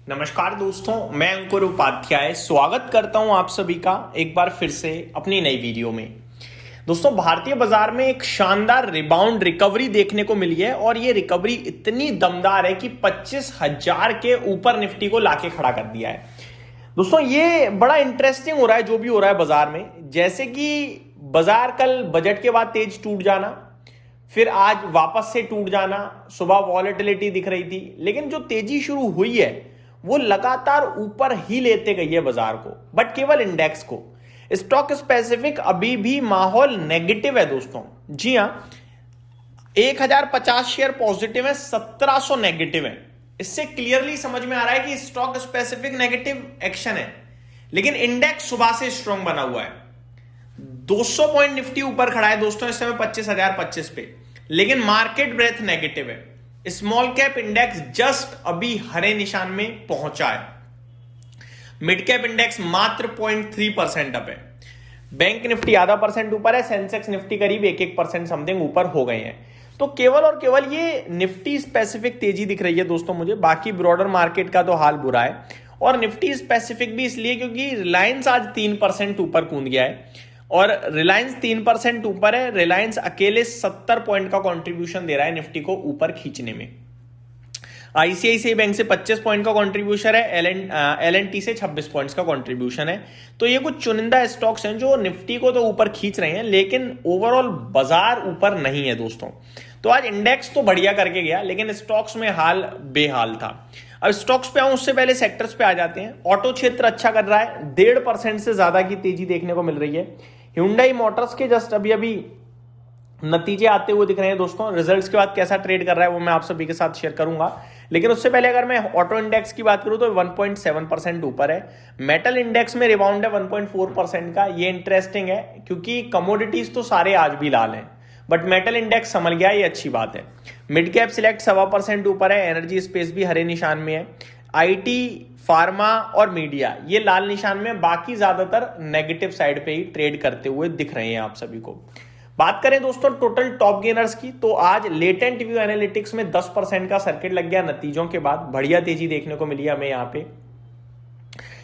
नमस्कार दोस्तों, मैं अंकुर उपाध्याय स्वागत करता हूं आप सभी का एक बार फिर से अपनी नई वीडियो में। दोस्तों, भारतीय बाजार में एक शानदार रिबाउंड रिकवरी देखने को मिली है और ये रिकवरी इतनी दमदार है कि 25,000 के ऊपर निफ्टी को लाके खड़ा कर दिया है। दोस्तों, ये बड़ा इंटरेस्टिंग हो रहा है जो भी हो रहा है बाजार में। जैसे कि बाजार कल बजट के बाद तेज टूट जाना, फिर आज वापस से टूट जाना, सुबह वॉलेटिलिटी दिख रही थी, लेकिन जो तेजी शुरू हुई है वो लगातार ऊपर ही लेते गई है बाजार को, बट केवल इंडेक्स को। स्टॉक स्पेसिफिक अभी भी माहौल नेगेटिव है दोस्तों। जी हां, 1050 शेयर पॉजिटिव है, 1700 नेगेटिव है। इससे क्लियरली समझ में आ रहा है कि स्टॉक स्पेसिफिक नेगेटिव एक्शन है, लेकिन इंडेक्स सुबह से स्ट्रांग बना हुआ है। 200 पॉइंट निफ्टी ऊपर खड़ा है दोस्तों इस समय 25,025 पे, लेकिन मार्केट ब्रेथ नेगेटिव है। स्मॉल कैप इंडेक्स जस्ट अभी हरे निशान में पहुंचा है। मिड कैप इंडेक्स मात्र 0.3% अप है। बैंक निफ्टी आधा % ऊपर है। सेंसेक्स निफ्टी करीब 1% समथिंग ऊपर हो गए हैं। तो केवल और केवल ये निफ्टी स्पेसिफिक तेजी दिख रही है दोस्तों मुझे। बाकी ब्रॉडर मार्केट का तो हाल बुरा है, और निफ्टी स्पेसिफिक भी इसलिए क्योंकि रिलायंस आज 3% ऊपर कूद गया है, और रिलायंस 3% ऊपर है। रिलायंस अकेले 70 पॉइंट का कंट्रीब्यूशन दे रहा है निफ्टी को ऊपर खींचने में। आईसीआईसीआई बैंक से 25 पॉइंट का कंट्रीब्यूशन है, एलएनटी से 26 पॉइंट्स का कंट्रीब्यूशन है। तो ये कुछ चुनिंदा स्टॉक्स हैं जो निफ्टी को तो ऊपर खींच रहे हैं, लेकिन ओवरऑल बाजार ऊपर नहीं है दोस्तों। तो आज इंडेक्स तो बढ़िया करके गया, लेकिन स्टॉक्स में हाल बेहाल था। अब स्टॉक्स पे आऊं उससे पहले सेक्टर्स पे आ जाते हैं। ऑटो क्षेत्र अच्छा कर रहा है, 1.5% से ज्यादा की तेजी देखने को मिल रही है। Hyundai मोटर्स के जस्ट अभी नतीजे आते हुए दिख रहे हैं दोस्तों। रिजल्ट्स के बाद कैसा ट्रेड कर रहा है वो मैं आप सभी के साथ शेयर करूंगा, लेकिन उससे पहले अगर मैं ऑटो इंडेक्स की बात करूं तो 1.7% ऊपर है। मेटल इंडेक्स में रिबाउंड है 1.4% का। ये इंटरेस्टिंग है क्योंकि कमोडिटीज तो सारे आज भी लाल हैं, बट मेटल इंडेक्स संभल गया, ये अच्छी बात है। मिड कैप सिलेक्ट 1.25% ऊपर है। एनर्जी स्पेस भी हरे निशान में है। आईटी, फार्मा और मीडिया ये लाल निशान में, बाकी ज्यादातर नेगेटिव साइड पे ही ट्रेड करते हुए दिख रहे हैं आप सभी को। बात करें दोस्तों टोटल टॉप गेनर्स की, तो आज लेटेंट व्यू एनालिटिक्स में 10% का सर्किट लग गया नतीजों के बाद। बढ़िया तेजी देखने को मिली हमें यहाँ पे।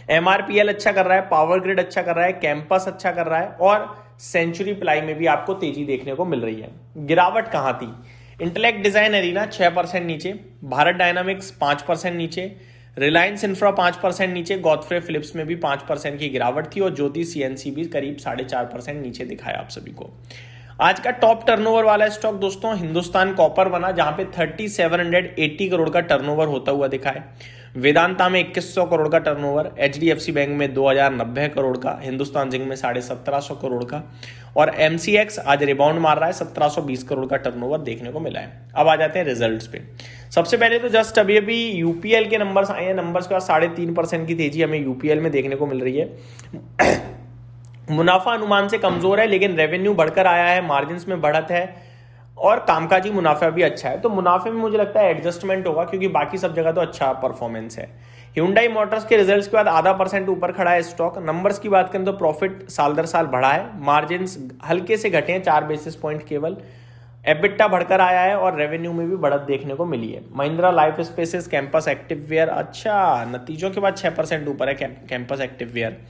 एमआरपीएल अच्छा कर रहा है, पावर ग्रिड अच्छा कर रहा है, कैंपस अच्छा कर रहा है, और सेंचुरी प्लाई में भी आपको तेजी देखने को मिल रही है। गिरावट कहां थी? इंटेलेक्ट डिजाइन एरीना 6% नीचे, भारत डायनामिक्स 5% नीचे, रिलायंस इंफ्रा 5% नीचे, गॉडफ्रे फिलिप्स में भी 5% की गिरावट थी, और ज्योति सीएनसी भी करीब 4.5% नीचे दिखाया आप सभी को। आज का टॉप टर्नओवर वाला स्टॉक दोस्तों हिंदुस्तान कॉपर बना, जहां पे 3780 करोड़ का टर्नओवर होता हुआ दिखा है। वेदांता में 2100 करोड़ का टर्नओवर, एचडीएफसी बैंक में 2090 करोड़ का, हिंदुस्तान जिंक में 1750 करोड़ का, और एमसीएक्स आज रिबाउंड मार रहा है, 1720 करोड़ का टर्नओवर देखने को मिला है। अब आ जाते हैं रिजल्ट्स पे। सबसे पहले तो जस्ट अभी यूपीएल के नंबर्स आए हैं। नंबर्स के बाद 3.5% की तेजी हमें यूपीएल में देखने को मिल रही है। मुनाफा अनुमान से कमजोर है, लेकिन रेवेन्यू बढ़कर आया है, मार्जिन्स में बढ़त है, और कामकाजी मुनाफा भी अच्छा है। तो मुनाफे में मुझे लगता है एडजस्टमेंट होगा, क्योंकि बाकी सब जगह तो अच्छा परफॉर्मेंस है। Hyundai मोटर्स के रिजल्ट्स के बाद 0.5% ऊपर खड़ा है स्टॉक। नंबर्स की बात करें तो प्रॉफिट साल दर साल बढ़ा है, मार्जिन्स हल्के से घटे हैं 4 बेसिस पॉइंट केवल, एबिटा बढ़कर आया है, और रेवेन्यू में भी बढ़त देखने को मिली है। Mahindra Lifespaces, Campus Activewear अच्छा नतीजों के बाद 6% ऊपर है Campus Activewear.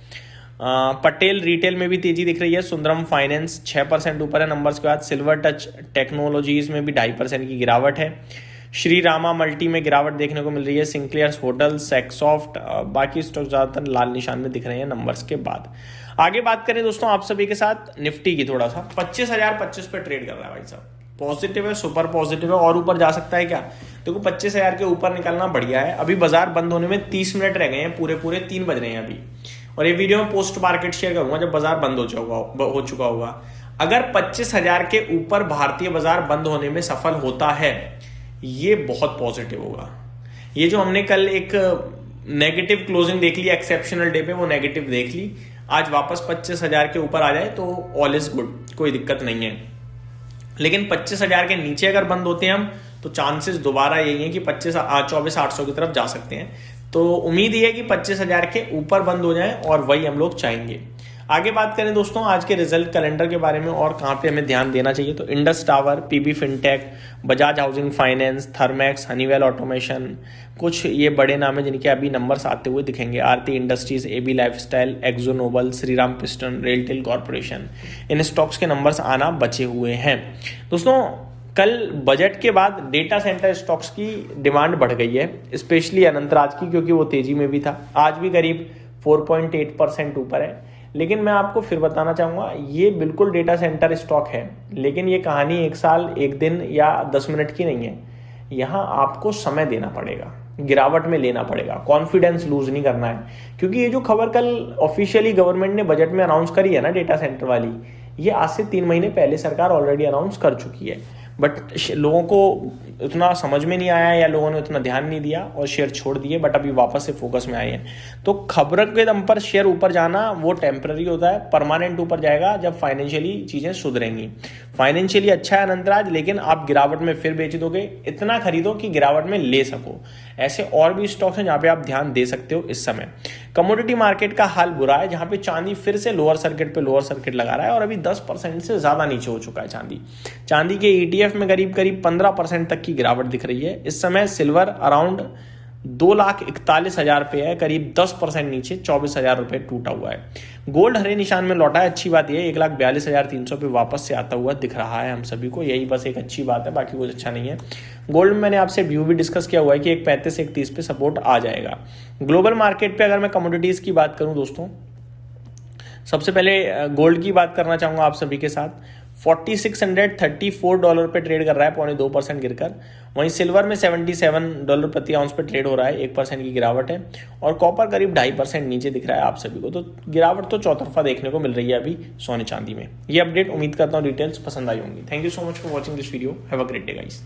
Patel Retail में भी तेजी दिख रही है। सुंदरम फाइनेंस 6% ऊपर है नंबर्स के बाद। सिल्वर टच टेक्नोलॉजीज में भी 2.5% की गिरावट है। श्री रामा मल्टी में गिरावट देखने को मिल रही है। सिंक्लियर्स होटल, सेक्सॉफ्ट, बाकी स्टॉक ज्यादातर लाल निशान में दिख रहे हैं नंबर्स के बाद। आगे बात करें दोस्तों आप सभी के साथ निफ्टी की, थोड़ा सा 25,025 पे ट्रेड कर रहा है भाई साहब। पॉजिटिव है, सुपर पॉजिटिव है, और ऊपर जा सकता है क्या? देखो 25,000 के ऊपर निकलना बढ़िया है। अभी बाजार बंद होने में 30 मिनट रह गए हैं, पूरे 3 बज रहे हैं अभी, और ये वीडियो में पोस्ट मार्केट शेयर करूंगा जब बाजार बंद हो चुका होगा। अगर 25,000 के ऊपर भारतीय बाजार बंद होने में सफल होता है, ये बहुत पॉजिटिव होगा। ये जो हमने कल एक नेगेटिव क्लोजिंग देख ली एक्सेप्शनल डे पे, वो नेगेटिव देख ली, आज वापस 25,000 के ऊपर आ जाए तो ऑल इज गुड, कोई दिक्कत नहीं है। लेकिन 25,000 के नीचे अगर बंद होते हैं हम, तो चांसेस दोबारा यही है कि 24,800 की तरफ जा सकते हैं। तो उम्मीद ये है कि 25,000 के ऊपर बंद हो जाए, और वही हम लोग चाहेंगे। आगे बात करें दोस्तों आज के रिजल्ट कैलेंडर के बारे में और कहाँ पे हमें ध्यान देना चाहिए, तो Indus Tower, PB Fintech, Bajaj Housing Finance, Thermax, Honeywell Automation, कुछ ये बड़े नाम है जिनके अभी नंबर्स आते हुए दिखेंगे। Aarti Industries, AB Lifestyle, Akzo Nobel, Shriram Piston, RailTel Corporation, इन स्टॉक्स के नंबर्स आना बचे हुए हैं। दोस्तों कल बजट के बाद डेटा सेंटर स्टॉक्स की डिमांड बढ़ गई है, स्पेशली अनंतराज की, क्योंकि वो तेजी में भी था, आज भी करीब 4.8% ऊपर है। लेकिन मैं आपको फिर बताना चाहूँगा ये बिल्कुल डेटा सेंटर स्टॉक है, लेकिन ये कहानी 1 साल 1 दिन या 10 मिनट की नहीं है। यहाँ आपको समय देना पड़ेगा, गिरावट में लेना पड़ेगा, कॉन्फिडेंस लूज नहीं करना है, क्योंकि ये जो खबर कल ऑफिशियली गवर्नमेंट ने बजट में अनाउंस करी है ना डेटा सेंटर वाली, ये आज से 3 महीने पहले सरकार ऑलरेडी अनाउंस कर चुकी है। बट लोगों को उतना समझ में नहीं आया या लोगों ने उतना ध्यान नहीं दिया और शेयर छोड़ दिए, बट अभी वापस से फोकस में आए हैं। तो खबर के दम पर शेयर ऊपर जाना वो टेम्पररी होता है, परमानेंट ऊपर जाएगा जब फाइनेंशियली चीजें सुधरेंगी। फाइनेंशियली अच्छा है अनंतराज, लेकिन आप गिरावट में फिर बेच दोगे, इतना खरीदो कि गिरावट में ले सको। ऐसे और भी स्टॉक्स हैं जहां पे आप ध्यान दे सकते हो इस समय। कमोडिटी मार्केट का हाल बुरा है, जहां पे चांदी फिर से लोअर सर्किट पे लोअर सर्किट लगा रहा है और अभी 10% से ज्यादा नीचे हो चुका है चांदी के ETF में करीब 15% तक की गिरावट दिख रही है। इस समय सिल्वर अराउंड 2,41,000 पे है, करीब 10% नीचे 24,000 रुपए टूटा हुआ है। गोल्ड हरे निशान में लौटा है, अच्छी बात यह है, 1,42,300 पे वापस से आता हुआ दिख रहा है हम सभी को, यही बस एक अच्छी बात है, बाकी कुछ अच्छा नहीं है। गोल्ड में मैंने आपसे व्यू भी डिस्कस किया हुआ है कि 1,35-1,30 पे सपोर्ट आ जाएगा। ग्लोबल मार्केट पे अगर मैं कमोडिटीज की बात करूं दोस्तों, सबसे पहले गोल्ड की बात करना चाहूंगा आप सभी के साथ। $4,634 पे ट्रेड कर रहा है, 0.2% गिरकर। वहीं सिल्वर में $77 प्रति आउंस पे ट्रेड हो रहा है, 1% की गिरावट है। और कॉपर करीब 2.5% नीचे दिख रहा है आप सभी को। तो गिरावट तो चौतरफा देखने को मिल रही है अभी सोने चांदी में। ये अपडेट उम्मीद करता हूँ डिटेल्स पसंद आई होंगी। Thank you so much for watching this video. Have a great day guys.